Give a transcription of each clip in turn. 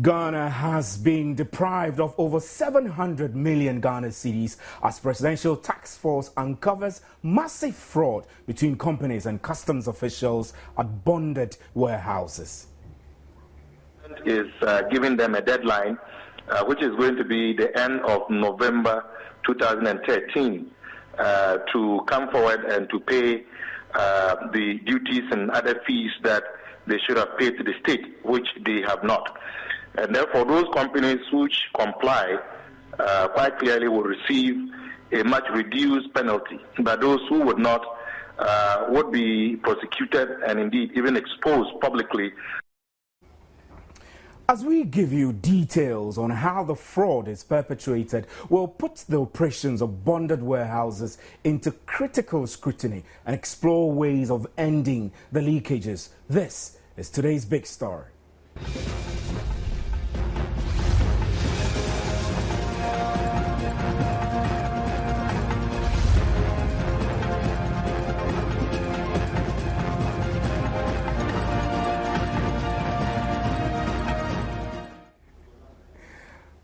Ghana has been deprived of over 700 million Ghana cedis as Presidential Task Force uncovers massive fraud between companies and customs officials at bonded warehouses. Is giving them a deadline, which is going to be the end of November 2013, to come forward and to pay the duties and other fees that they should have paid to the state, which they have not. And therefore, those companies which comply quite clearly will receive a much reduced penalty. But those who would not would be prosecuted and indeed even exposed publicly. As we give you details on how the fraud is perpetrated, we'll put the operations of bonded warehouses into critical scrutiny and explore ways of ending the leakages. This is today's big story.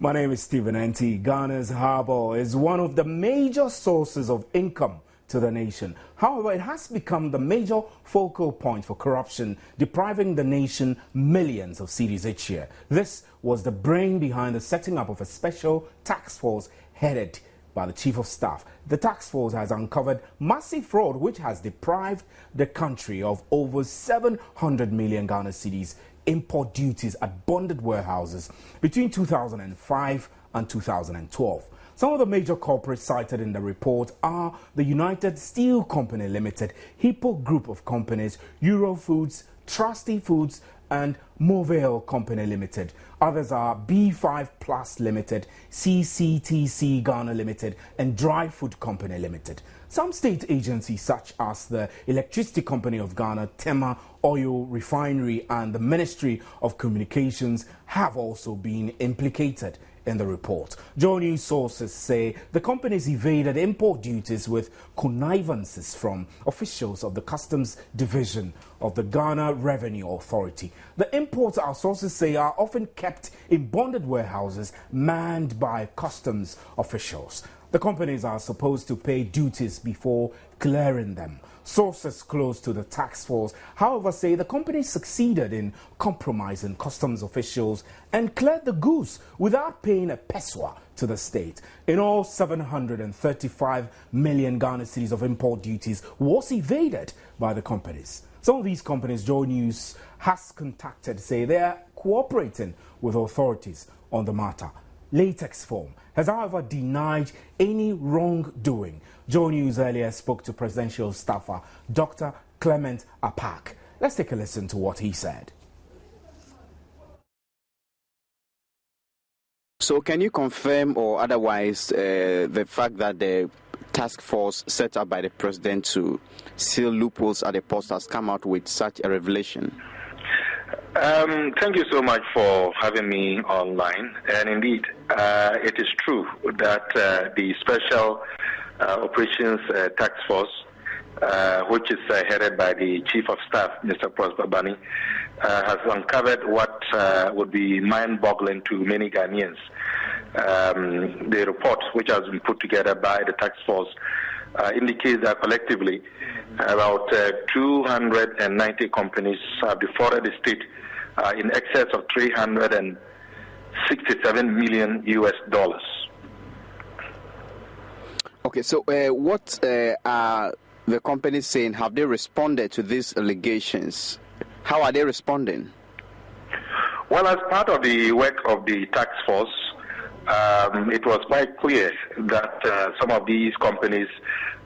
My name is Stephen Enti. Ghana's harbour is one of the major sources of income to the nation. However, it has become the major focal point for corruption, depriving the nation millions of cedis each year. This was the brain behind the setting up of a special task force headed by the Chief of Staff. The task force has uncovered massive fraud which has deprived the country of over 700 million Ghana cedis import duties at bonded warehouses between 2005 and 2012. Some of the major corporates cited in the report are the United Steel Company Limited, Hippo Group of Companies, Eurofoods, Trusty Foods and Movale Company Limited. Others are B5 Plus Limited, CCTC Ghana Limited and Dry Food Company Limited. Some state agencies such as the Electricity Company of Ghana, Tema Oil Refinery and the Ministry of Communications have also been implicated in the report. Joy News sources say the companies evaded import duties with connivances from officials of the Customs Division of the Ghana Revenue Authority. The imports, our sources say, are often kept in bonded warehouses manned by customs officials. The companies are supposed to pay duties before clearing them. Sources close to the task force, however, say the company succeeded in compromising customs officials and cleared the goods without paying a peswa to the state. In all, 735 million Ghana cedis of import duties was evaded by the companies. Some of these companies, Joy News has contacted, say they are cooperating with authorities on the matter. Latex Form has, however, denied any wrongdoing. Joy News earlier spoke to presidential staffer Dr. Clement Apak. Let's take a listen to what he said. So can you confirm or otherwise the fact that the task force set up by the president to seal loopholes at the post has come out with such a revelation? Thank you so much for having me online. And indeed, it is true that the Special Operations Task Force, which is headed by the Chief of Staff, Mr. Prosper Bani, has uncovered what would be mind-boggling to many Ghanaians. The report, which has been put together by the task force, indicates that collectively about 290 companies have defrauded the state in excess of $367 million. Okay, so what are the companies saying? Have they responded to these allegations? How are they responding? Well, as part of the work of the task force, it was quite clear that some of these companies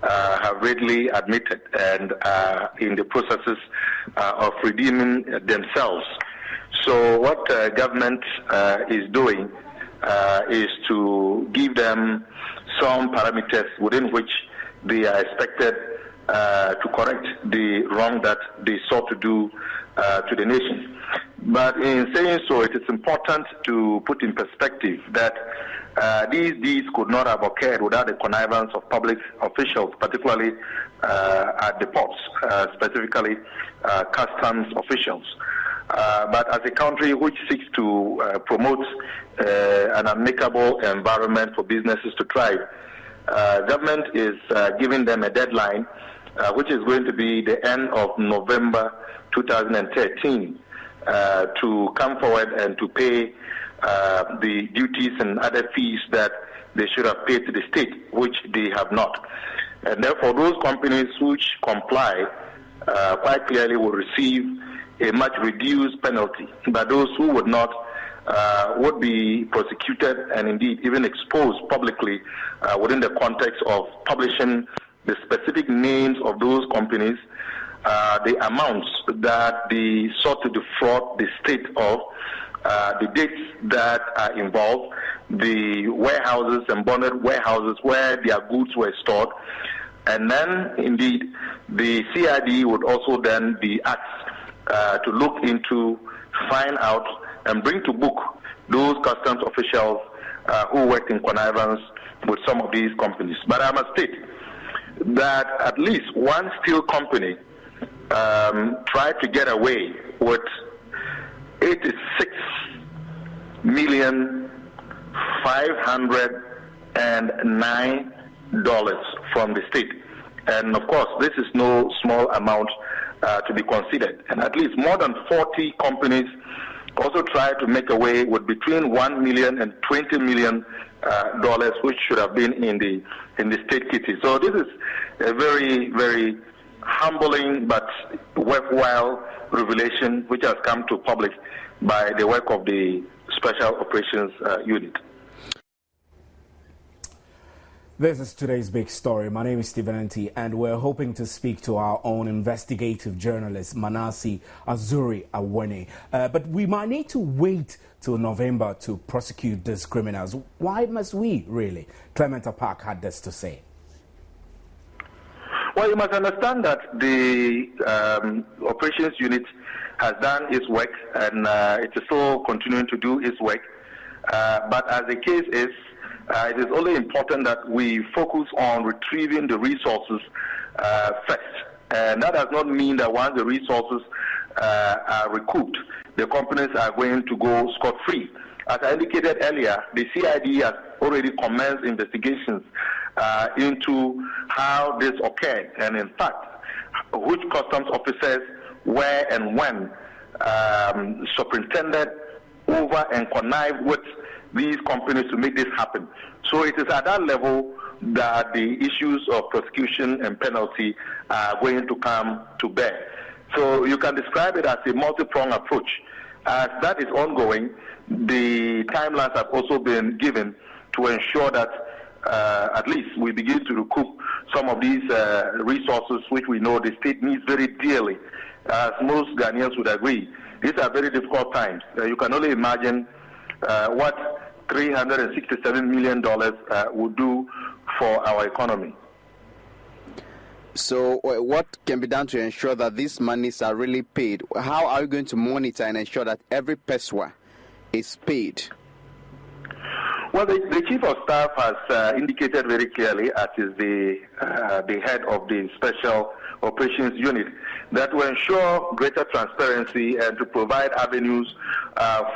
have readily admitted and in the processes of redeeming themselves. So what government is doing is to give them some parameters within which they are expected to correct the wrong that they sought to do to the nation. But in saying so, it is important to put in perspective that these deeds could not have occurred without the connivance of public officials, particularly at the ports, specifically customs officials. But as a country which seeks to promote an amicable environment for businesses to thrive, government is giving them a deadline, which is going to be the end of November 2013, to come forward and to pay the duties and other fees that they should have paid to the state, which they have not. And therefore, those companies which comply quite clearly will receive a much reduced penalty, but those who would not would be prosecuted and indeed even exposed publicly within the context of publishing the specific names of those companies, the amounts that they sought to defraud the state of, the dates that are involved, the warehouses and bonded warehouses where their goods were stored, and then indeed the CID would also then be asked to look into, find out, and bring to book those customs officials who worked in connivance with some of these companies. But I must state that at least one steel company tried to get away with $86,509 from the state. And of course, this is no small amount to be considered. And at least more than 40 companies also tried to make away with between $1 million and $20 million, which should have been in the state kitty. So this is a very, very humbling but worthwhile revelation which has come to public by the work of the Special Operations Unit. This is today's big story. My name is Stephen Enti, and we're hoping to speak to our own investigative journalist, Manasseh Azuri-Awene. But we might need to wait till November to prosecute these criminals. Why must we, really? Clement Apak had this to say. Well, you must understand that the Operations Unit has done its work, and it is still continuing to do its work. But as the case is, it is only important that we focus on retrieving the resources first. And that does not mean that once the resources are recouped, the companies are going to go scot-free. As I indicated earlier, the CID has already commenced investigations into how this occurred, and in fact, which customs officers, where and when superintended over and connived with these companies to make this happen. So it is at that level that the issues of prosecution and penalty are going to come to bear. So you can describe it as a multi-pronged approach. As that is ongoing, the timelines have also been given to ensure that at least we begin to recoup some of these resources which we know the state needs very dearly. As most Ghanaians would agree, these are very difficult times. You can only imagine what $367 million would do for our economy. So what can be done to ensure that these monies are really paid? How are you going to monitor and ensure that every peswa is paid? Well, the Chief of Staff has indicated very clearly, as is the head of the Special Operations Unit, that to ensure greater transparency and to provide avenues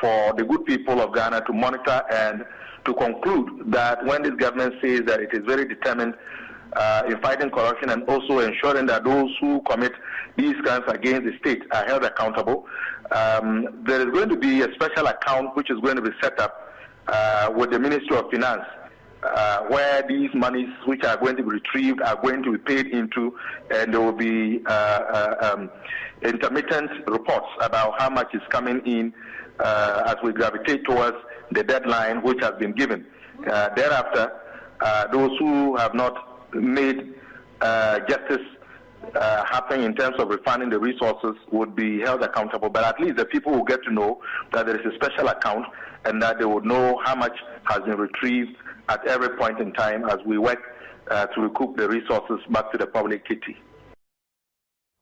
for the good people of Ghana to monitor and to conclude that when this government says that it is very determined in fighting corruption and also ensuring that those who commit these crimes against the state are held accountable, there is going to be a special account which is going to be set up with the Ministry of Finance, where these monies which are going to be retrieved are going to be paid into, and there will be intermittent reports about how much is coming in as we gravitate towards the deadline which has been given. Thereafter, those who have not made justice happen in terms of refunding the resources would be held accountable, but at least the people will get to know that there is a special account and that they would know how much has been retrieved at every point in time as we work to recoup the resources back to the public kitty.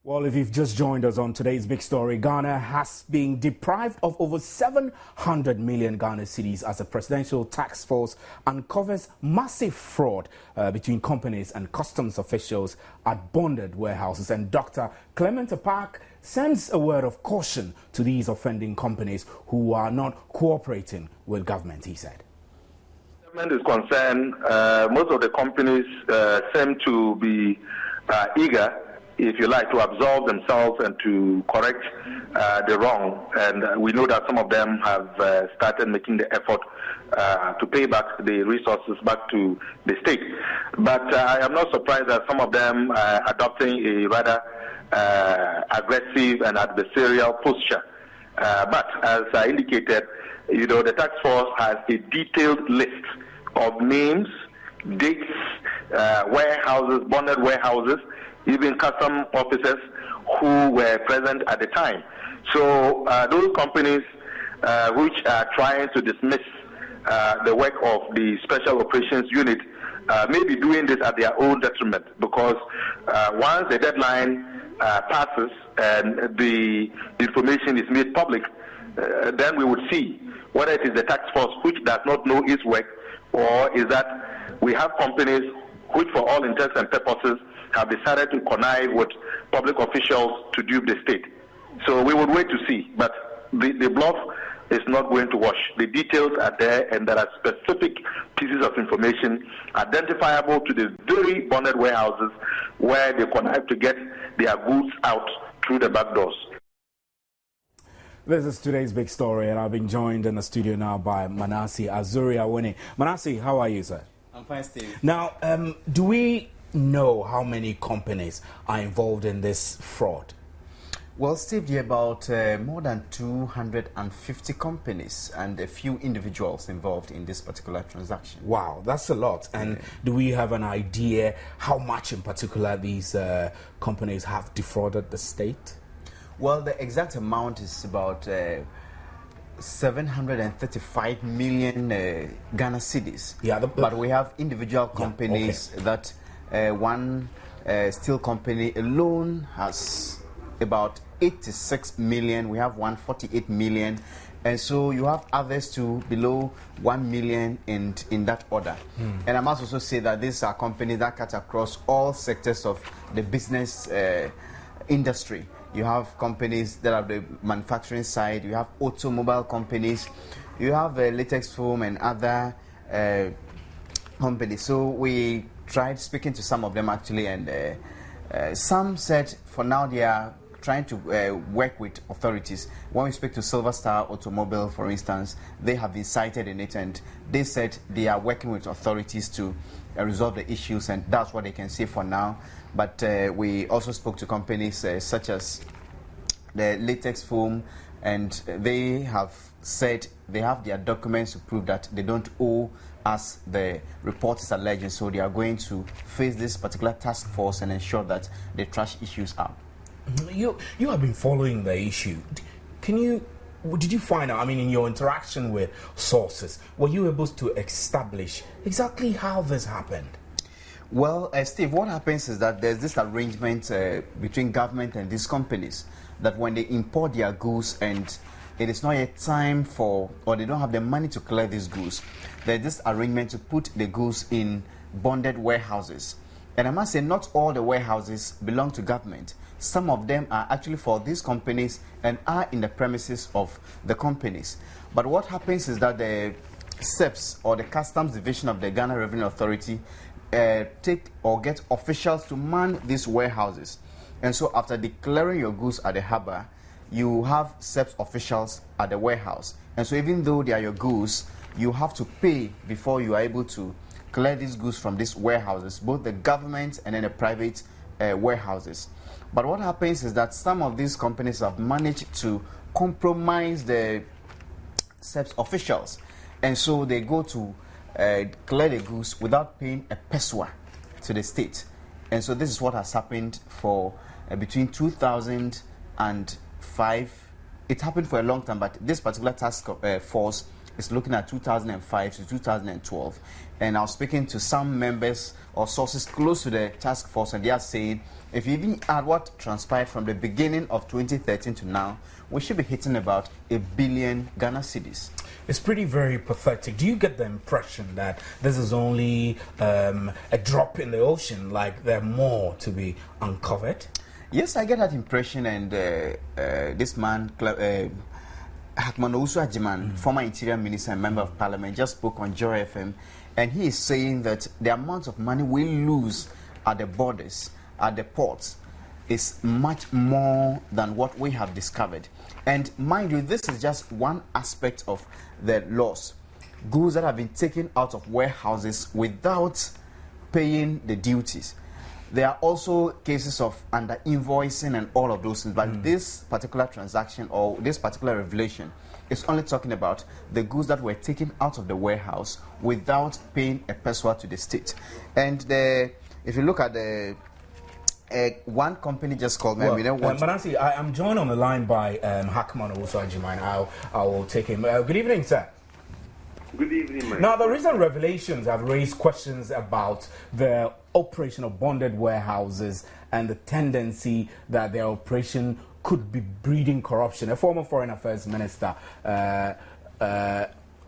Well, if you've just joined us on today's big story, Ghana has been deprived of over 700 million Ghana cedis as a presidential task force uncovers massive fraud between companies and customs officials at bonded warehouses. And Dr. Clement Park sends a word of caution to these offending companies who are not cooperating with government, he said. Government is concerned, most of the companies seem to be eager, if you like, to absolve themselves and to correct the wrong. And we know that some of them have started making the effort to pay back the resources back to the state. But I am not surprised that some of them are adopting a rather aggressive and adversarial posture. But as I indicated, the task force has a detailed list of names, dates, warehouses, bonded warehouses, even custom officers who were present at the time. So those companies which are trying to dismiss the work of the Special Operations Unit may be doing this at their own detriment, because once the deadline passes and the information is made public, then we would see whether it is the task force which does not know its work, or is that we have companies which, for all intents and purposes, have decided to connive with public officials to dupe the state. So we would wait to see, but the bluff is not going to wash. The details are there, and there are specific pieces of information identifiable to the very bonded warehouses where they connive to get their goods out through the back doors. This is today's big story, and I've been joined in the studio now by Manasseh Azuri-Awene. Manasseh, how are you, sir? I'm fine, Steve. Now, do we know how many companies are involved in this fraud? Well, Steve, there are about more than 250 companies and a few individuals involved in this particular transaction. Wow, that's a lot. And do we have an idea how much in particular these companies have defrauded the state? Well, the exact amount is about 735 million Ghana cedis. Yeah, but we have individual companies that one steel company alone has about 86 million. We have 148 million. And so you have others to below 1 million in that order. And I must also say that these are companies that cut across all sectors of the business industry. You have companies that are the manufacturing side, you have automobile companies, you have latex foam and other companies. So we tried speaking to some of them actually, and some said for now they are trying to work with authorities. When we speak to Silver Star Automobile, for instance, they have been cited in it, and they said they are working with authorities to resolve the issues, and that's what they can say for now. But we also spoke to companies such as the latex foam, and they have said they have their documents to prove that they don't owe us the report is alleging, so they are going to face this particular task force and ensure that the trash issues up. You have been following the issue. Did you find out, I mean, in your interaction with sources, were you able to establish exactly how this happened? Well, Steve, what happens is that there's this arrangement between government and these companies that when they import their goods and it is not yet time for, or they don't have the money to clear these goods, there's this arrangement to put the goods in bonded warehouses. And I must say, not all the warehouses belong to government. Some of them are actually for these companies and are in the premises of the companies. But what happens is that the SEPS, or the Customs Division of the Ghana Revenue Authority, take or get officials to man these warehouses. And so after declaring your goods at the harbour, you have SEPS officials at the warehouse. And so even though they are your goods, you have to pay before you are able to clear these goods from these warehouses, both the government and then the private warehouses. But what happens is that some of these companies have managed to compromise the SEPS officials. And so they go to clear the goods without paying a peswa to the state. And so this is what has happened for between 2005. It happened for a long time, but this particular task force is looking at 2005 to 2012. And I was speaking to some members or sources close to the task force, and they are saying if you even add what transpired from the beginning of 2013 to now, we should be hitting about 1 billion Ghana cedis. It's pretty very pathetic. Do you get the impression that this is only a drop in the ocean, like there are more to be uncovered? Yes, I get that impression, and this man, Osei, former Interior Minister and Member of Parliament, just spoke on Joy FM, and he is saying that the amount of money we lose at the borders, at the ports, is much more than what we have discovered. And mind you, this is just one aspect of the loss. Goods that have been taken out of warehouses without paying the duties. There are also cases of under-invoicing and all of those things, but this particular transaction or this particular revelation is only talking about the goods that were taken out of the warehouse without paying a pesewa to the state. And if you look at the one company just called me. Manasi, I'm joined on the line by Hackman Osei Ajimine. I will take him. Good evening, sir. Good evening, man. Now, the recent revelations have raised questions about the operation of bonded warehouses and the tendency that their operation could be breeding corruption. A former Foreign Affairs Minister,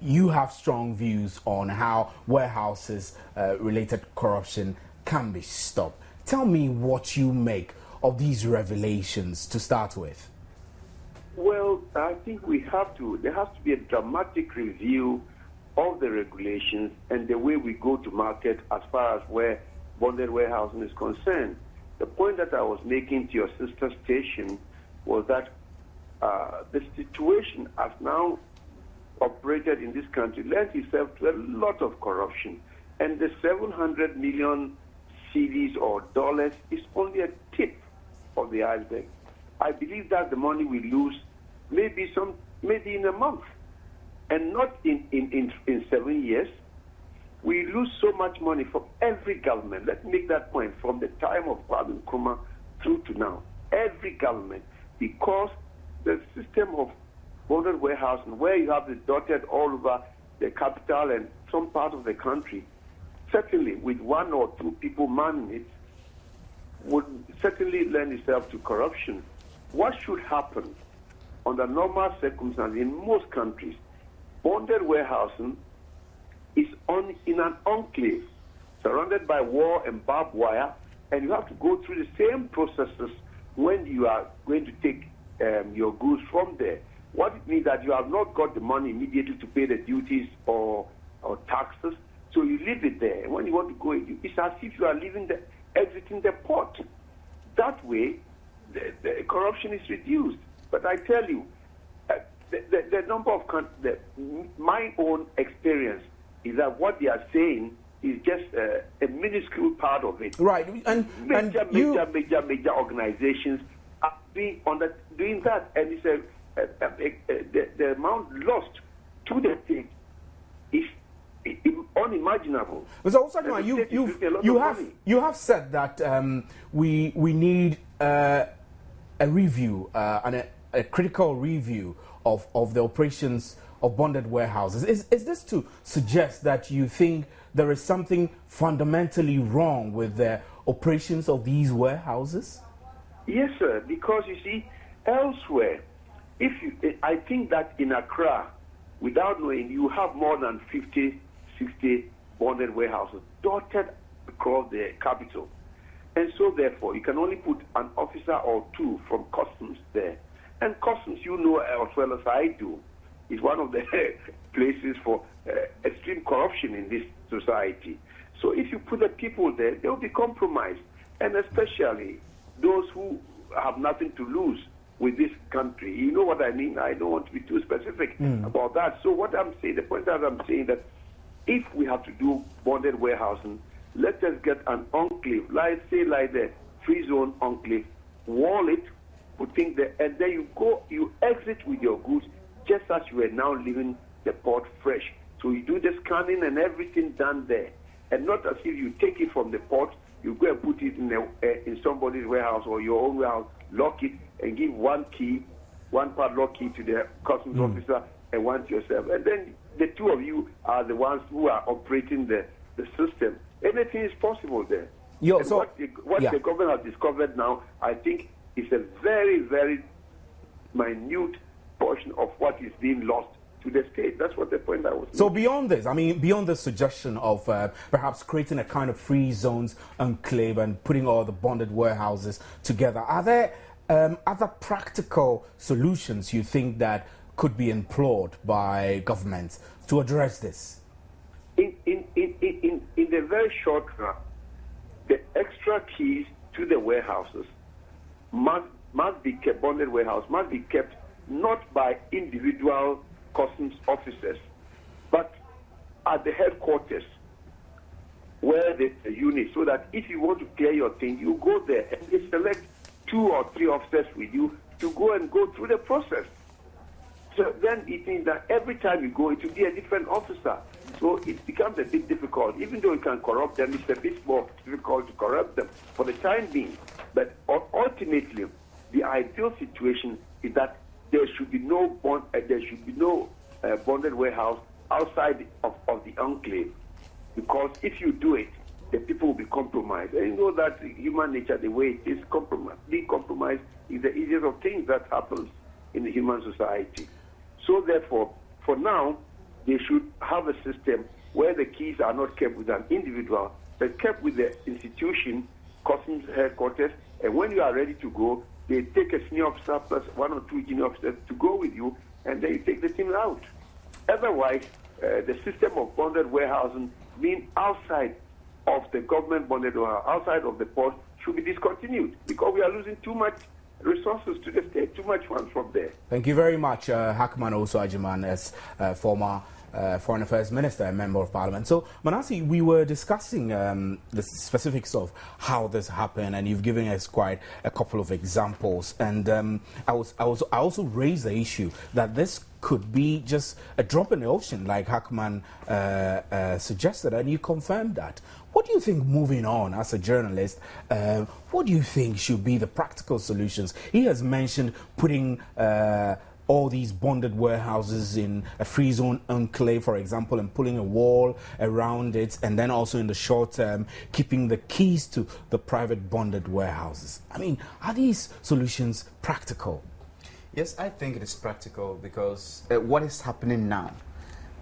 you have strong views on how warehouses related corruption can be stopped. Tell me what you make of these revelations to start with. Well, I think there has to be a dramatic review of the regulations and the way we go to market as far as where bonded warehousing is concerned. The point that I was making to your sister station was that the situation has now operated in this country lends itself to a lot of corruption. And the 700 million cedis or dollars is only a tip of the iceberg. I believe that the money we lose maybe in a month and not in 7 years. We lose so much money from every government. Let's make that point from the time of Kwame Nkrumah through to now. Every government, because the system of bonded warehousing, where you have it dotted all over the capital and some part of the country, certainly with one or two people manning it, would certainly lend itself to corruption. What should happen under normal circumstances in most countries? Bonded warehousing is in an enclave, surrounded by wall and barbed wire, and you have to go through the same processes when you are going to take your goods from there. What it means that you have not got the money immediately to pay the duties or taxes, so you leave it there. And when you want to go, it's as if you are exiting the port. That way, the corruption is reduced. But I tell you, the number of my own experience is that what they are saying is just a minuscule part of it. Right, major organizations are doing that, and it's the amount lost to the state is unimaginable. So also, you have said that we need a review and a critical review of the operations of bonded warehouses. Is this to suggest that you think there is something fundamentally wrong with the operations of these warehouses? Yes, sir, because you see, elsewhere, I think that in Accra, without knowing, you have more than 50, 60 bonded warehouses dotted across the capital. And so, therefore, you can only put an officer or two from customs there. And customs, you know as well as I do, is one of the places for extreme corruption in this society. So if you put the people there, they will be compromised. And especially those who have nothing to lose with this country. You know what I mean? I don't want to be too specific about that. So what I'm saying, the point that I'm saying that if we have to do bonded warehousing, let us get an enclave, like the free zone enclave, wall it, put things there, and then you exit with your goods just as you are now leaving the port fresh. So you do the scanning and everything done there, and not as if you take it from the port, you go and put it in somebody's warehouse or your own warehouse, lock it, and give one padlock key to the customs officer and one to yourself. And then the two of you are the ones who are operating the system. Anything is possible there. Yo, and so, what the government has discovered now, I think, is a very, very minute portion of what is being lost to the state. That's what the point I was making. So beyond this, I mean, beyond the suggestion of perhaps creating a kind of free zones enclave and putting all the bonded warehouses together, are there other practical solutions you think that could be employed by governments to address this? In the very short run, the extra keys to the warehouses must be kept, bonded warehouse must be kept not by individual customs officers, but at the headquarters where there's a unit, so that if you want to clear your thing, you go there and they select 2 or 3 officers with you to go through the process. So then it means that every time you go, it will be a different officer. So it becomes a bit difficult. Even though you can corrupt them, it's a bit more difficult to corrupt them for the time being. But ultimately, the ideal situation is that there should be no bonded warehouse outside of the enclave, because if you do it, the people will be compromised. And you know that human nature, the way it is, being compromised is the easiest of things that happens in the human society. So therefore, for now, they should have a system where the keys are not kept with an individual, but kept with the institution, customs headquarters, and when you are ready to go, they take a senior officer plus 1 or 2 junior officers to go with you, and then you take the thing out. Otherwise, the system of bonded warehousing being outside of the government bonded warehouse, outside of the port, should be discontinued, because we are losing too much resources to the state, too much funds from there. Thank you very much, Hackman Osei Agyemang, as former Foreign Affairs Minister and Member of Parliament. So, Manasseh, we were discussing the specifics of how this happened, and you've given us quite a couple of examples. And I also raised the issue that this could be just a drop in the ocean, like Hackman suggested, and you confirmed that. What do you think, moving on as a journalist, what do you think should be the practical solutions? He has mentioned putting all these bonded warehouses in a free zone enclave, for example, and pulling a wall around it, and then also in the short term, keeping the keys to the private bonded warehouses. I mean, are these solutions practical? Yes, I think it is practical, because what is happening now,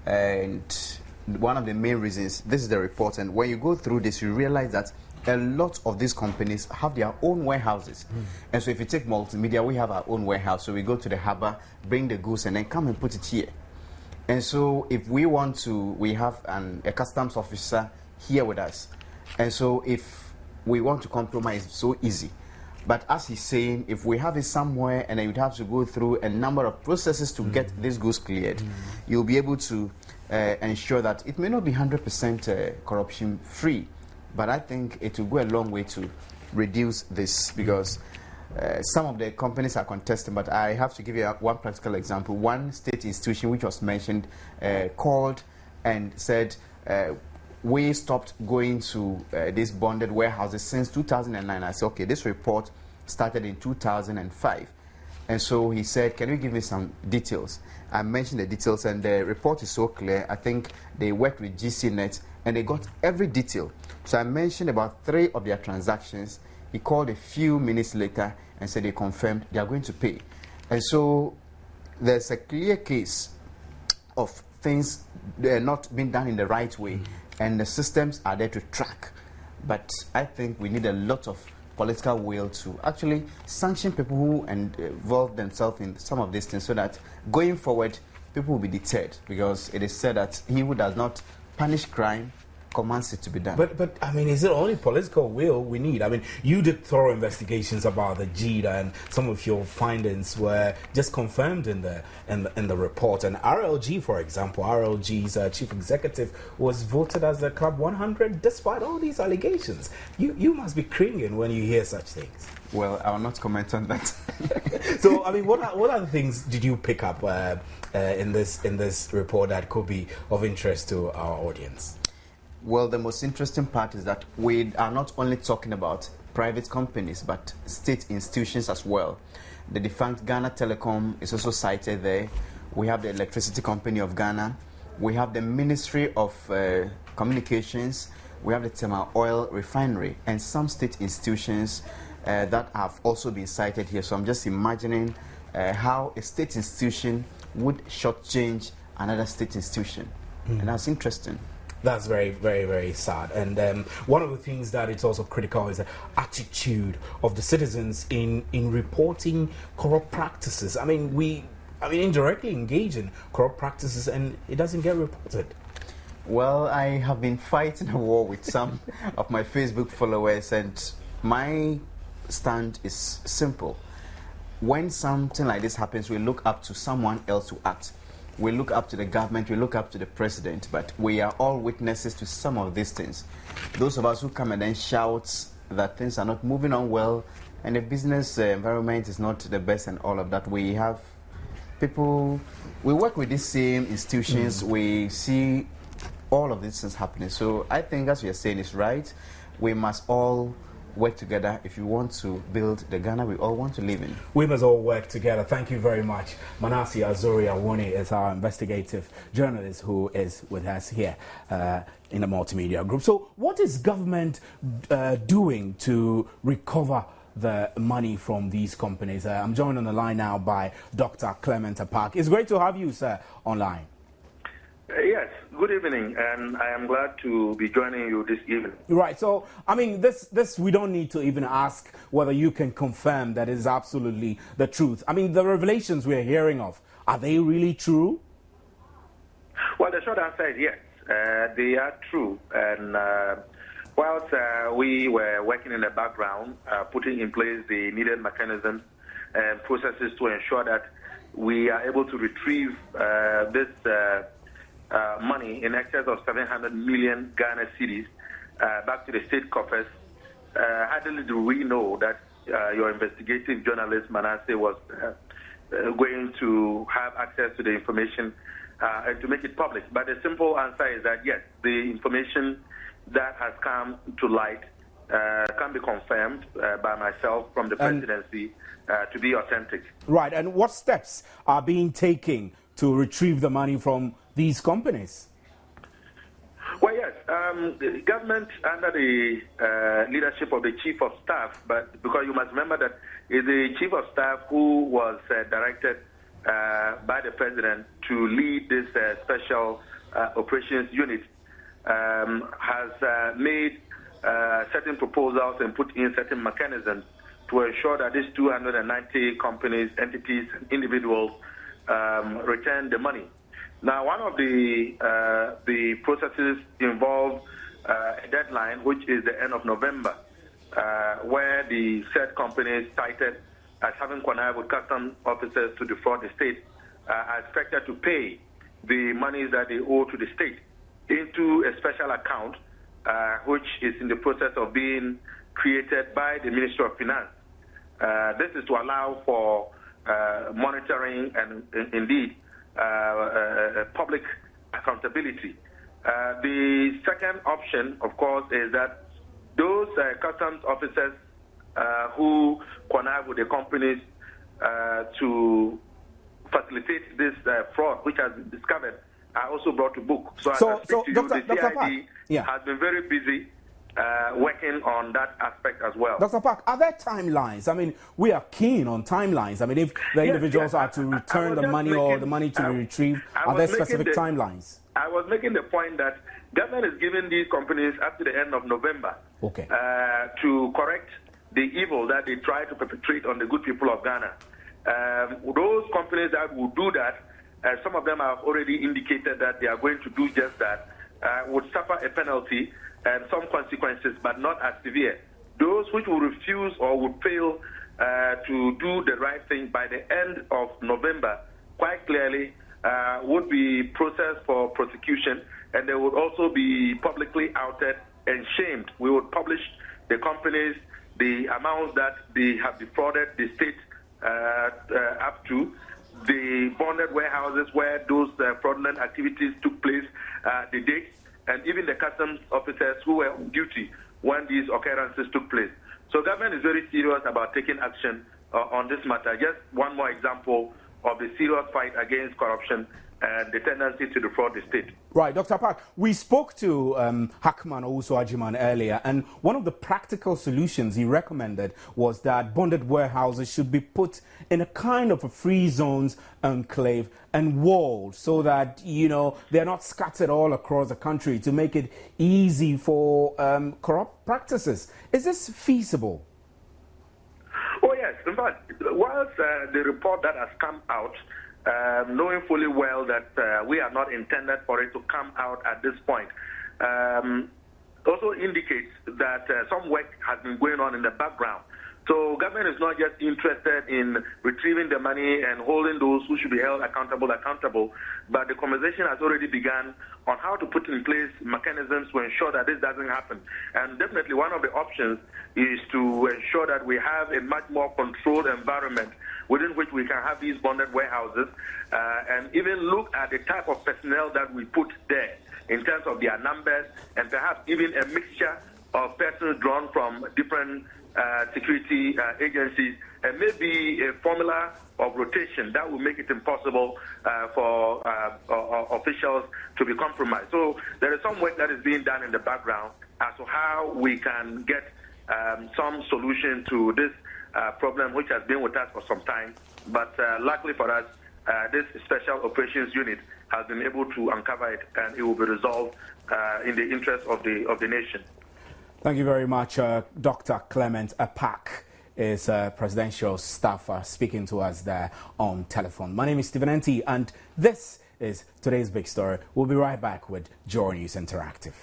and one of the main reasons, this is the report, and when you go through this, you realize that a lot of these companies have their own warehouses. And so if you take multimedia, we have our own warehouse. So we go to the harbour, bring the goods, and then come and put it here. And so if we want to, we have a customs officer here with us. And so if we want to compromise, it's so easy. But as he's saying, if we have it somewhere and then you'd have to go through a number of processes to get these goods cleared, you'll be able to ensure that it may not be 100% corruption free. But I think it will go a long way to reduce this, because some of the companies are contesting. But I have to give you one practical example. One state institution which was mentioned called and said, we stopped going to these bonded warehouses since 2009. I said, okay, this report started in 2005. And so he said, can you give me some details? I mentioned the details, and the report is so clear. I think they worked with GCNet, and they got every detail. So I mentioned about 3 of their transactions. He called a few minutes later and said they confirmed they are going to pay. And so there's a clear case of things not being done in the right way, and the systems are there to track. But I think we need a lot of political will to actually sanction people who involve themselves in some of these things, so that going forward, people will be deterred, because it is said that he who does not punish crime commands it to be done. But I mean, is it only political will we need? I mean, you did thorough investigations about the JIDA, and some of your findings were just confirmed in the report. And RLG, for example, RLG's chief executive was voted as the Club 100 despite all these allegations. You must be cringing when you hear such things. Well, I will not comment on that. So, I mean, what other things did you pick up in this report that could be of interest to our audience? Well, the most interesting part is that we are not only talking about private companies, but state institutions as well. The defunct Ghana Telecom is also cited there. We have the Electricity Company of Ghana. we have the Ministry of Communications, we have the Tema Oil Refinery, and some state institutions that have also been cited here. So I'm just imagining how a state institution would shortchange another state institution. And that's interesting. That's very, very, very sad. And one of the things that it's also critical is the attitude of the citizens in reporting corrupt practices. I mean, indirectly engage in corrupt practices and it doesn't get reported. Well, I have been fighting a war with some of my Facebook followers, and my stand is simple. When something like this happens, we look up to someone else to act. We look up to the government, we look up to the president, but we are all witnesses to some of these things. Those of us who come and then shout that things are not moving on well and the business environment is not the best and all of that, we have people, we work with these same institutions, we see all of these things happening. So I think, as you're saying, is right. We must all work together if you want to build the Ghana we all want to live in. We must all work together. Thank you very much. Manasseh Azuri-Awuni is our investigative journalist who is with us here in the multimedia group. So what is government doing to recover the money from these companies? I'm joined on the line now by Dr. Clement Apak. It's great to have you, sir, online. Yes, good evening, and I am glad to be joining you this evening. Right, so, I mean, this we don't need to even ask whether you can confirm that is absolutely the truth. I mean, the revelations we're hearing of, are they really true? Well, the short answer is yes, they are true. And whilst we were working in the background, putting in place the needed mechanisms and processes to ensure that we are able to retrieve this money in excess of 700 million Ghana cedis back to the state coffers, hardly do we know that your investigative journalist Manasseh was going to have access to the information and to make it public. But the simple answer is that yes, the information that has come to light can be confirmed by myself from the presidency to be authentic. Right, and what steps are being taken to retrieve the money from these companies? Well, yes, the government under the leadership of the Chief of Staff, but because you must remember that it's the Chief of Staff who was directed by the President to lead this special operations unit, has made certain proposals and put in certain mechanisms to ensure that these 290 companies, entities, and individuals return the money. Now, one of the processes involve a deadline, which is the end of November, where the said companies cited as having connived with customs officers to defraud the state are expected to pay the monies that they owe to the state into a special account, which is in the process of being created by the Ministry of Finance. This is to allow for monitoring and indeed public accountability. The second option, of course, is that those customs officers who connive with the companies to facilitate this fraud, which has been discovered, are also brought to book. So Dr. CID has been very busy working on that aspect as well. Dr. Park, are there timelines? I mean, we are keen on timelines. I mean, if the individuals are to return the money or the money to be retrieved, are there specific timelines? I was making the point that government is giving these companies up to the end of November to correct the evil that they try to perpetrate on the good people of Ghana. Those companies that will do that, some of them have already indicated that they are going to do just that, would suffer a penalty and some consequences, but not as severe. Those which will refuse or would fail to do the right thing by the end of November, quite clearly would be processed for prosecution, and they would also be publicly outed and shamed. We would publish the companies, the amounts that they have defrauded the state up to, the bonded warehouses where those fraudulent activities took place, the dates, and even the customs officers who were on duty when these occurrences took place. So government is very serious about taking action on this matter. Just one more example of the serious fight against corruption and the tendency to defraud the state. Right, Dr. Park, we spoke to Hackman Owusu-Agyemang earlier, and one of the practical solutions he recommended was that bonded warehouses should be put in a kind of a free zones enclave and walled so that, you know, they're not scattered all across the country to make it easy for corrupt practices. Is this feasible? Oh, yes. In fact, whilst the report that has come out, knowing fully well that we are not intended for it to come out at this point, also indicates that some work has been going on in the background. So government is not just interested in retrieving the money and holding those who should be held accountable, but the conversation has already begun on how to put in place mechanisms to ensure that this doesn't happen. And definitely one of the options is to ensure that we have a much more controlled environment within which we can have these bonded warehouses and even look at the type of personnel that we put there in terms of their numbers and perhaps even a mixture of persons drawn from different security agencies, and maybe a formula of rotation that will make it impossible for officials to be compromised. So there is some work that is being done in the background as to how we can get some solution to this problem, which has been with us for some time. But luckily for us, this special operations unit has been able to uncover it, and it will be resolved in the interest of the nation. Thank you very much. Dr. Clement Apak is presidential staffer speaking to us there on telephone. My name is Stephen Enti, and this is today's big story. We'll be right back with Joy News Interactive.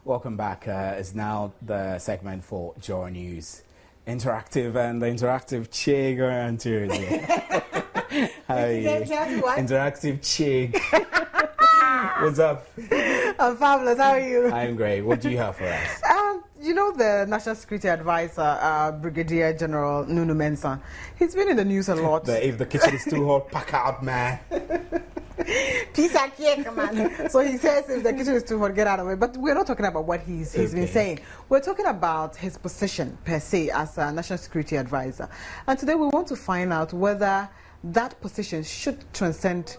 Welcome back. Is now the segment for Joy News Interactive, and the interactive Chig around here. How are you? Interactive Chig. What's up? I'm fabulous. How are you? I'm great. What do you have for us? You know the National Security Advisor, Brigadier General Nunu Mensah. He's been in the news a lot. If the kitchen is too hot, pack out, man. Peace and cake, man. So he says if the kitchen is too hot, get out of it. But we're not talking about what he's been saying. We're talking about his position per se as a National Security Advisor. And today we want to find out whether that position should transcend,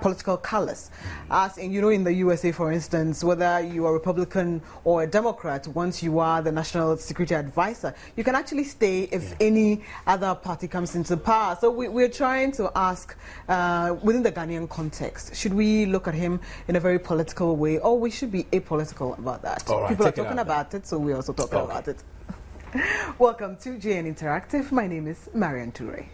political colors. As in, in the USA, for instance, whether you are Republican or a Democrat, once you are the National Security Advisor, you can actually stay if any other party comes into power. So we're trying to ask, within the Ghanaian context, should we look at him in a very political way, or we should be apolitical about that? All right, people are talking about it, so we're also talking about it. Welcome to JN Interactive. My name is Marian Toure.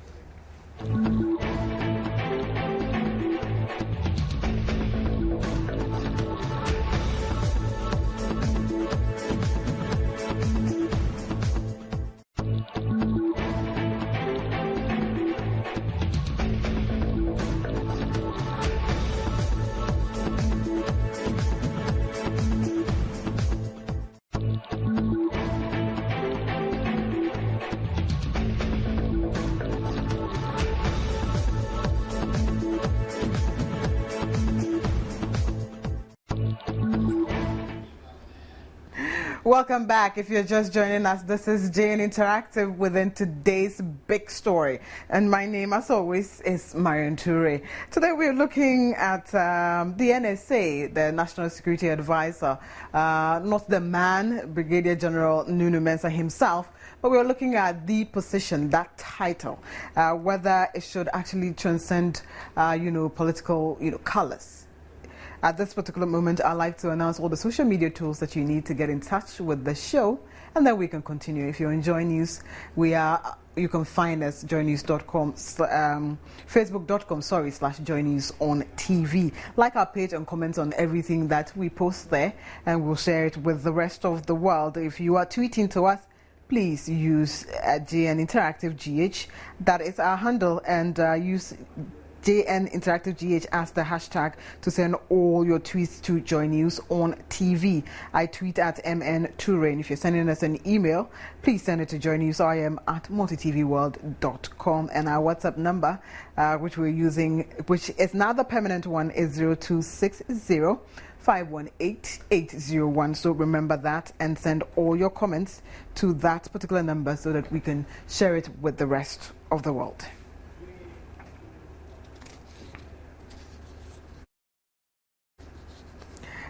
Welcome back. If you're just joining us, this is JN Interactive within today's big story. And my name, as always, is Marian Toure. Today we're looking at the NSA, the National Security Advisor, not the man, Brigadier General Nunu Mensah himself, but we're looking at the position, that title, whether it should actually transcend, political, colors. At this particular moment, I'd like to announce all the social media tools that you need to get in touch with the show, and then we can continue. If you're enjoying news, you can find us joynews.com, facebook.com/joynews on TV. Like our page and comment on everything that we post there, and we'll share it with the rest of the world. If you are tweeting to us, please use JN Interactive GH. That is our handle, and use JN Interactive GH as the hashtag to send all your tweets to Joy News on TV. I tweet at MN Toure, and if you're sending us an email, please send it to joynews@multitvworld.com. And our WhatsApp number, which we're using, which is now the permanent one, is 0260 518-801. So remember that and send all your comments to that particular number so that we can share it with the rest of the world.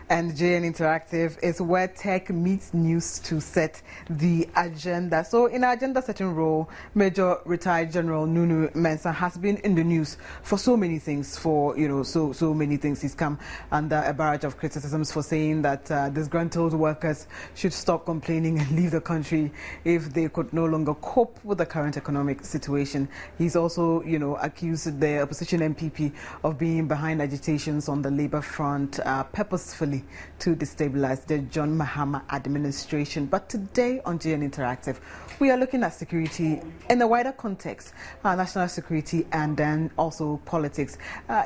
And JN Interactive is where tech meets news to set the agenda. So in our agenda setting role, Major Retired General Nunu Mensah has been in the news for so many things, so many things. He's come under a barrage of criticisms for saying that disgruntled workers should stop complaining and leave the country if they could no longer cope with the current economic situation. He's also, accused the opposition MPP of being behind agitations on the labor front purposefully to destabilize the John Mahama administration. But today on GN Interactive, we are looking at security in a wider context, national security and then also politics.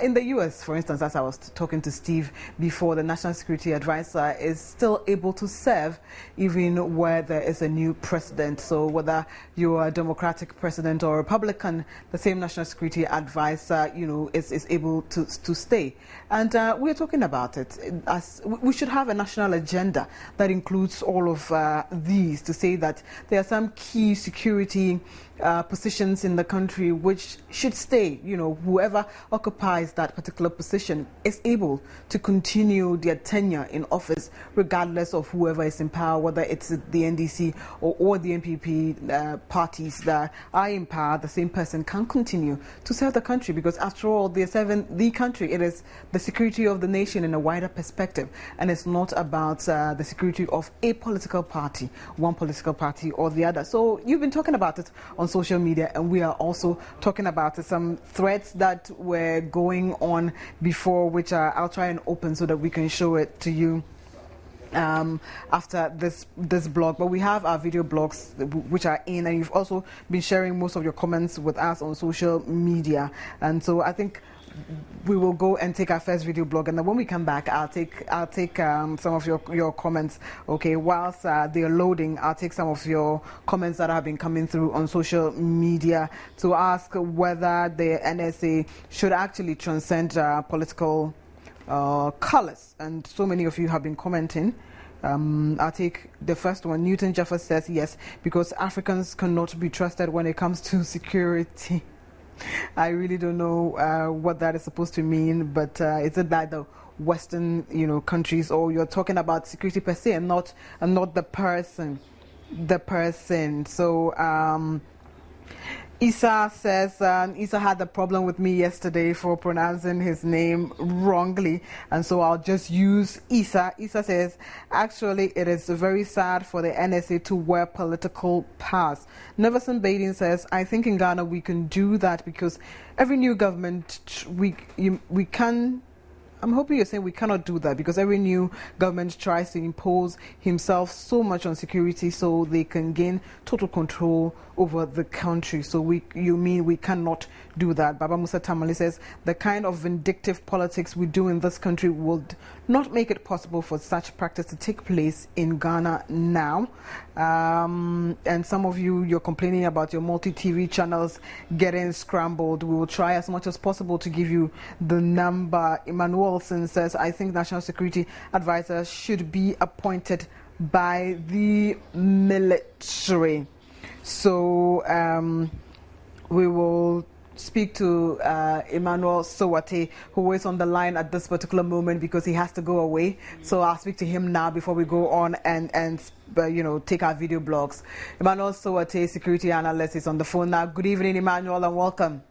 In the U.S., for instance, as I was talking to Steve before, the National Security Advisor is still able to serve even where there is a new president. So whether you're a Democratic president or Republican, the same National Security Advisor, is able to stay. And we're talking about it as we should have a national agenda that includes all of these, to say that there are some key security positions in the country which should stay. Whoever occupies that particular position is able to continue their tenure in office regardless of whoever is in power, whether it's the NDC or the NPP parties that are in power. The same person can continue to serve the country, because after all, they're serving the country. It is the security of the nation in a wider perspective, and it's not about the security of a political party, one political party or the other. So you've been talking about it on social media, and we are also talking about some threads that were going on before, which I'll try and open so that we can show it to you after this blog. But we have our video blogs which are in, and you've also been sharing most of your comments with us on social media. And so I think we will go and take our first video blog, and then when we come back, I'll take some of your comments. Okay, whilst they're loading, I'll take some of your comments that have been coming through on social media to ask whether the NSA should actually transcend political colors. And so many of you have been commenting. I'll take the first one. Newton Jeffers says yes, because Africans cannot be trusted when it comes to security. I really don't know what that is supposed to mean, but is it that the Western, countries, or you're talking about security per se and not the person? So Isa says, Isa had a problem with me yesterday for pronouncing his name wrongly, and so I'll just use Isa. Isa says, actually, it is very sad for the NSA to wear political pass. Neverson Badin says, I think in Ghana we can do that because every new government, we can. I'm hoping you're saying we cannot do that because every new government tries to impose himself so much on security so they can gain total control over the country. So you mean we cannot do that? Baba Musa Tamale says the kind of vindictive politics we do in this country would not make it possible for such practice to take place in Ghana now. And some of you're complaining about your multi-TV channels getting scrambled. We will try as much as possible to give you the number. Emmanuel Wilson says, I think National Security Advisors should be appointed by the military. So we will speak to Emmanuel Sowate, who is on the line at this particular moment because he has to go away. So I'll speak to him now before we go on and take our video blogs. Emmanuel Sowate, security analyst, is on the phone now. Good evening, Emmanuel, and welcome.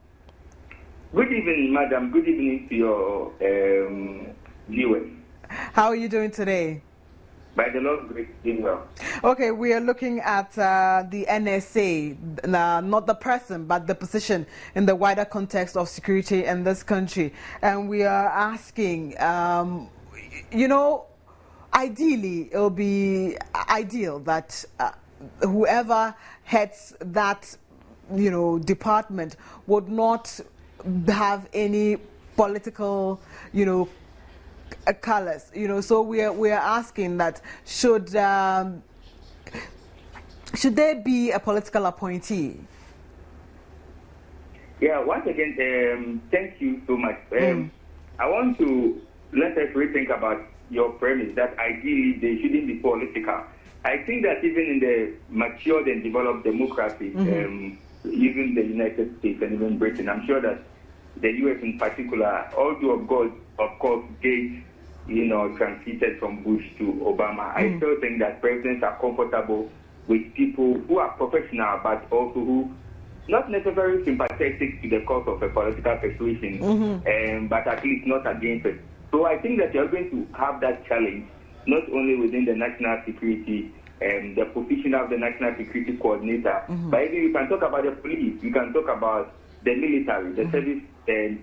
Good evening, madam. Good evening to your viewers. How are you doing today? By the Lord's grace, doing well. Okay, we are looking at the NSA, not the person, but the position in the wider context of security in this country. And we are asking, ideally, it will be ideal that whoever heads that, department would not have any political, colors, so we are asking that should there be a political appointee? Yeah, once again, thank you so much. I want to let us rethink about your premise that ideally they shouldn't be political. I think that even in the matured and developed democracies, even the United States and even Britain, I'm sure that the U.S. in particular, although of course, Gates, transited from Bush to Obama, I still think that presidents are comfortable with people who are professional, but also who not necessarily sympathetic to the cause of a political persuasion, but at least not against it. So I think that you're going to have that challenge, not only within the national security and the position of the national security coordinator, but even you can talk about the police, you can talk about the military, the service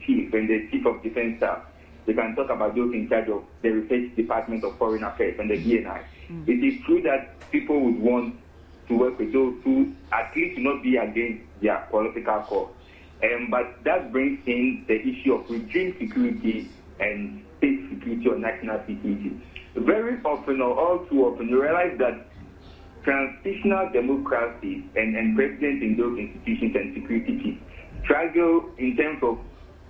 chief and the chief of defense staff. You can talk about those in charge of the research department of foreign affairs and the DNI. It is true that people would want to work with those who at least not be against their political cause. But that brings in the issue of regime security and state security or national security. Very often, or all too often, you realize that transitional democracies and presidents in those institutions and security chiefs struggle in terms of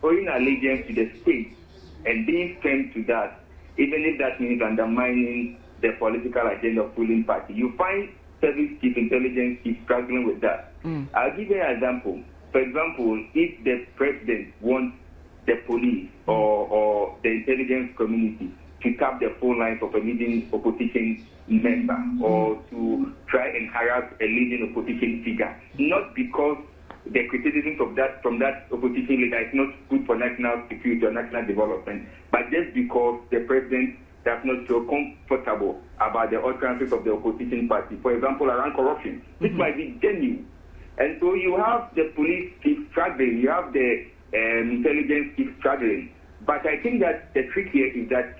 owing allegiance to the state and being firm to that, even if that means undermining the political agenda of ruling party. You find service chief, intelligence chief struggling with that. I'll give you an example. For example, if the president wants the police or the intelligence community to tap the phone lines of a leading opposition member or to try and harass a leading opposition figure, not because the criticism of that from that opposition leader is not good for national security or national development, but just because the president does not feel comfortable about the utterances of the opposition party, for example, around corruption, which might be genuine. And so you have the police chief struggling, you have the intelligence chief struggling. But I think that the trick here is that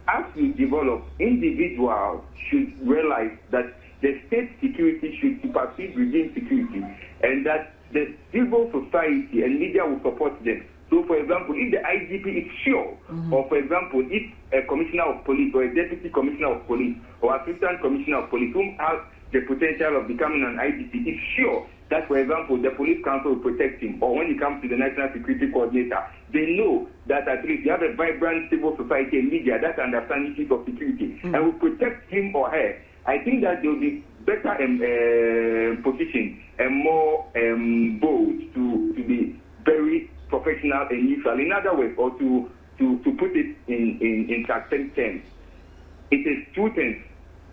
as we develop, individuals should realize that the state security should supersede regime security, and that the civil society and media will support them. So, for example, if the IGP is sure, or for example, if a commissioner of police or a deputy commissioner of police or assistant commissioner of police who has the potential of becoming an IGP is sure that, for example, the police council will protect him, or when it comes to the national security coordinator, they know that at least you have a vibrant civil society and media that understand issues of security and will protect him or her. I think that they will be better positioned and more bold to be very professional and neutral. In other words, or to put it in succinct terms, it is two things: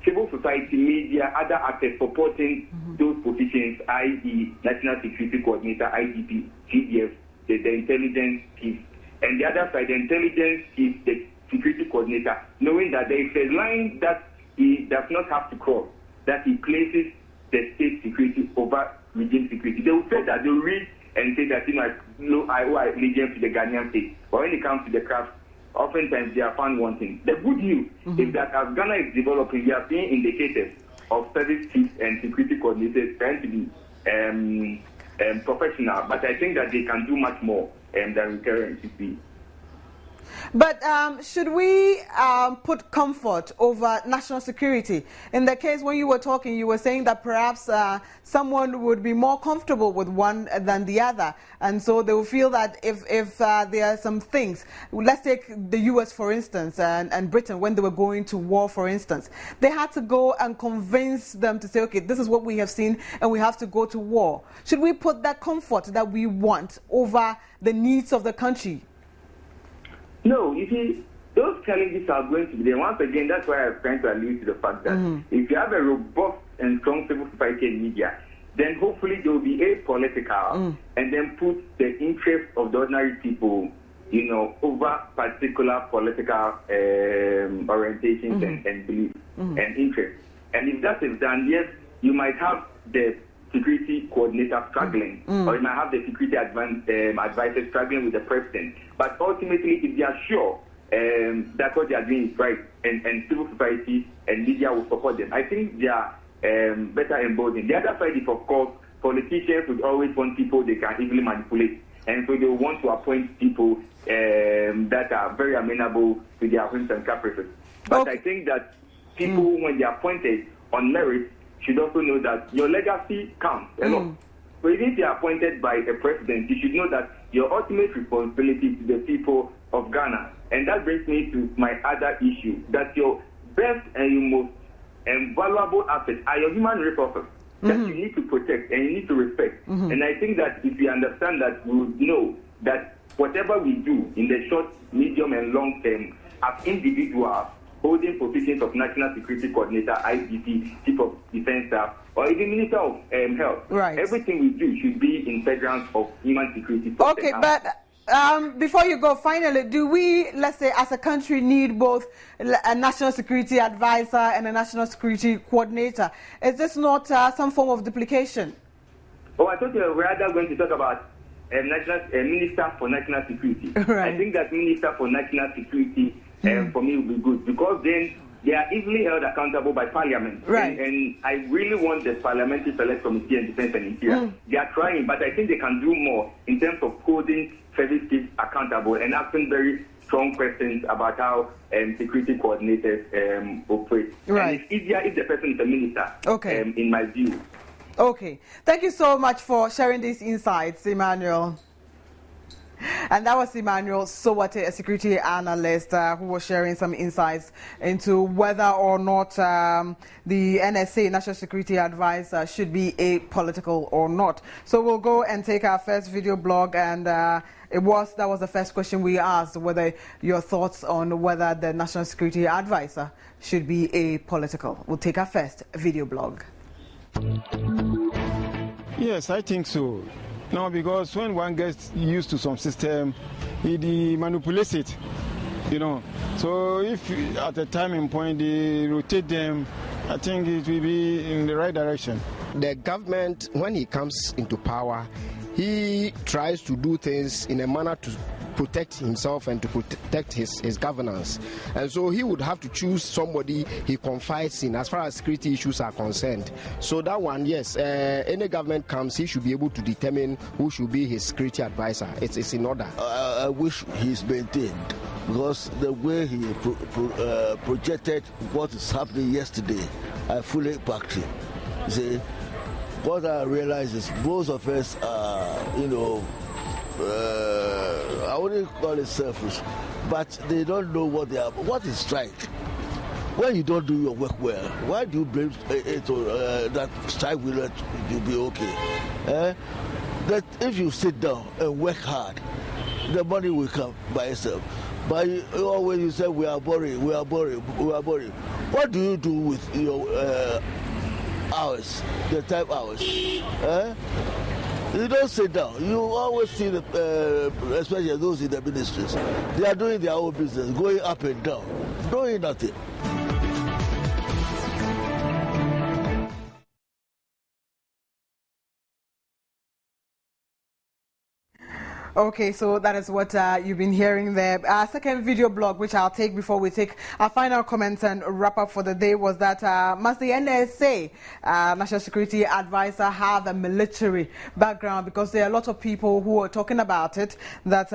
civil society, media, other actors supporting those positions, i.e., National Security Coordinator, IGP, GDF, the intelligence chief, and the other side, the intelligence chief, the security coordinator, knowing that there is a line that he does not have to cross, that he places the state security over regime security. They will say that, they will read and say that, I owe allegiance to the Ghanaian state. But when it comes to the craft, oftentimes they are found wanting. The good news is that as Ghana is developing, we are seeing indicators of service chiefs and security coordinators trying to be professional, but I think that they can do much more than we currently see. But should we put comfort over national security? In the case when you were talking, you were saying that perhaps someone would be more comfortable with one than the other. And so they will feel that if there are some things, let's take the US for instance, and Britain, when they were going to war, for instance, they had to go and convince them to say, okay, this is what we have seen and we have to go to war. Should we put that comfort that we want over the needs of the country? No, you see, those challenges are going to be there. Once again, that's why I was trying to allude to the fact that if you have a robust and strong civil society and media, then hopefully they will be apolitical and then put the interests of the ordinary people, over particular political orientations and beliefs and interests. And if that is done, yes, you might have the security coordinator struggling, or you might have the security advisor struggling with the president. But ultimately, if they are sure that what they are doing is right, and civil society and media will support them, I think they are better emboldened. The other side is, of course, politicians would always want people they can easily manipulate. And so they want to appoint people that are very amenable to their whims and caprices. But I think that people, when they are appointed on merit, should also know that your legacy counts a lot. So even if you are appointed by a president, you should know that your ultimate responsibility to the people of Ghana And that brings me to my other issue, that your best and your most valuable assets are your human resources that you need to protect and you need to respect. And I think that if we understand that, we would know that whatever we do in the short, medium, and long term, as individuals holding positions of National Security Coordinator, IGP, Chief of Defense Staff, or even Minister of Health, everything we do should be in furtherance of human security. Okay, but before you go, finally, do we, let's say, as a country, need both a national security advisor and a national security coordinator? Is this not some form of duplication? Oh, I thought you were rather going to talk about Minister for National Security. I think that Minister for National Security, for me, will be good, because then they are easily held accountable by Parliament. And I really want the Parliamentary Select Committee and Defense and Interior. They are trying, but I think they can do more in terms of holding service chiefs accountable and asking very strong questions about how security coordinators operate. And it's easier if the person is a minister, in my view. Okay. Thank you so much for sharing these insights, Emmanuel. And that was Emmanuel Sowate, a security analyst who was sharing some insights into whether or not the NSA, National Security Advisor, should be apolitical or not. So we'll go and take our first video blog, and that was the first question we asked, whether your thoughts on whether the National Security Advisor should be apolitical. We'll take our first video blog. Yes, I think so. No, because when one gets used to some system, he manipulates it, you know. So if at a timing point they rotate them, I think it will be in the right direction. The government, when he comes into power, he tries to do things in a manner to protect himself and to protect his governance. And so he would have to choose somebody he confides in as far as security issues are concerned. So that one, yes, any government comes, he should be able to determine who should be his security advisor. It's in order. I wish he's maintained, because the way he projected what is happening yesterday, I fully backed him. See, what I realize is most of us are, I wouldn't call it selfish, but they don't know what they are. What is strike? When you don't do your work well, why do you blame it that strike will let you be okay? That if you sit down and work hard, the money will come by itself. But always you say we are boring, we are boring, we are boring. What do you do with your hours, the time hours? You don't sit down. You always see, especially those in the ministries, they are doing their own business, going up and down, doing nothing. Okay, so that is what you've been hearing there. Our second video blog, which I'll take before we take our final comments and wrap up for the day, was that must the NSA, National Security Advisor, have a military background? Because there are a lot of people who are talking about it, that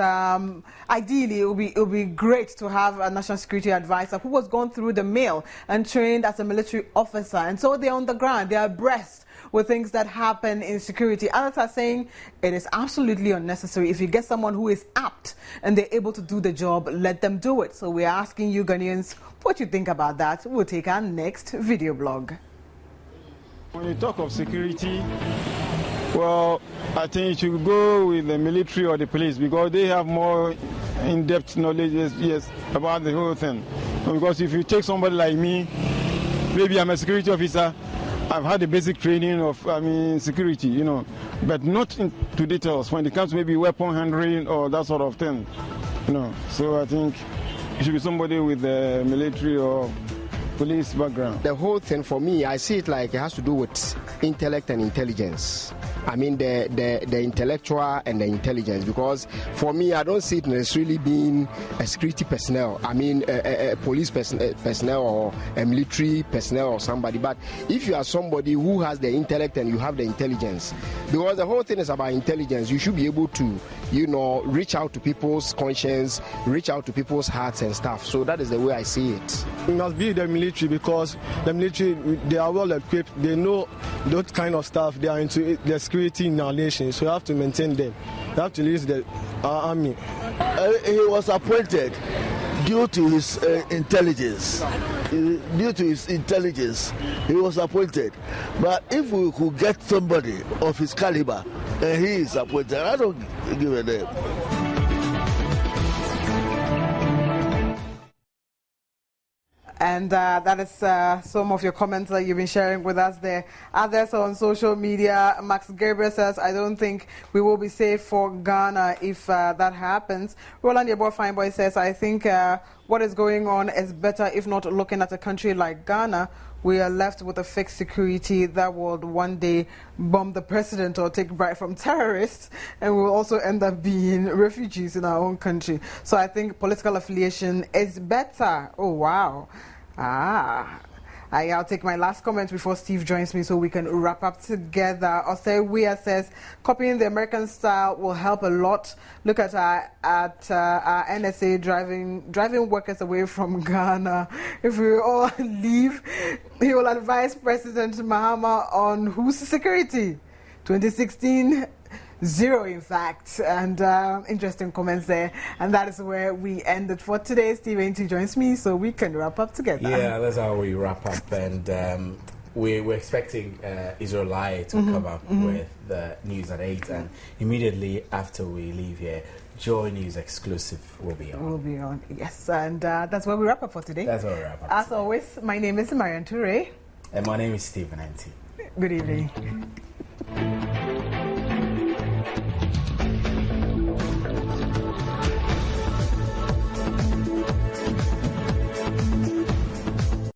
ideally it would be great to have a National Security Advisor who was gone through the mill and trained as a military officer. And so they're on the ground, they're abreast with things that happen in security. Others are saying it is absolutely unnecessary. If you get someone who is apt and they're able to do the job, let them do it. So we're asking you Ghanaians what you think about that. We'll take our next video blog. When you talk of security, well, I think you should go with the military or the police, because they have more in-depth knowledge, yes, about the whole thing. Because if you take somebody like me, maybe I'm a security officer, I've had the basic training of, security, but not into details when it comes to maybe weapon handling or that sort of thing, So I think it should be somebody with the military or police background. The whole thing for me, I see it like it has to do with intellect and intelligence. I mean the intellectual and the intelligence, because for me I don't see it necessarily being a security personnel, a police personnel or a military personnel or somebody. But if you are somebody who has the intellect and you have the intelligence, because the whole thing is about intelligence, you should be able to reach out to people's conscience, reach out to people's hearts and stuff. So that is the way I see it. It must be the military, because the military, they are well equipped, they know that kind of stuff, they are into the security in our nation, so you have to maintain them. You have to release our army. He was appointed due to his intelligence. Due to his intelligence, he was appointed. But if we could get somebody of his caliber, and he is appointed, I don't give a damn. And that is some of your comments that you've been sharing with us there. Others on social media, Max Gabriel says, I don't think we will be safe for Ghana if that happens. Roland Yebo Fineboy says, I think what is going on is better if not looking at a country like Ghana. We are left with a fake security that will one day bomb the president or take bribe from terrorists, and we'll also end up being refugees in our own country. So I think political affiliation is better. Oh, wow. I'll take my last comment before Steve joins me so we can wrap up together. Osei says, copying the American style will help a lot. Look at our NSA driving workers away from Ghana. If we all leave, he will advise President Mahama on whose security. 2016, zero, in fact. And interesting comments there. And that is where we ended for today. Steve Ainty joins me so we can wrap up together. Yeah, that's how we wrap up. And we're expecting Israelite to come up with the news at 8. And immediately after we leave here, Joy News exclusive will be on. Will be on, yes. And that's where we wrap up for today. That's where we wrap up. As always, my name is Marian Toure. And my name is Stephen Ainty. Good evening.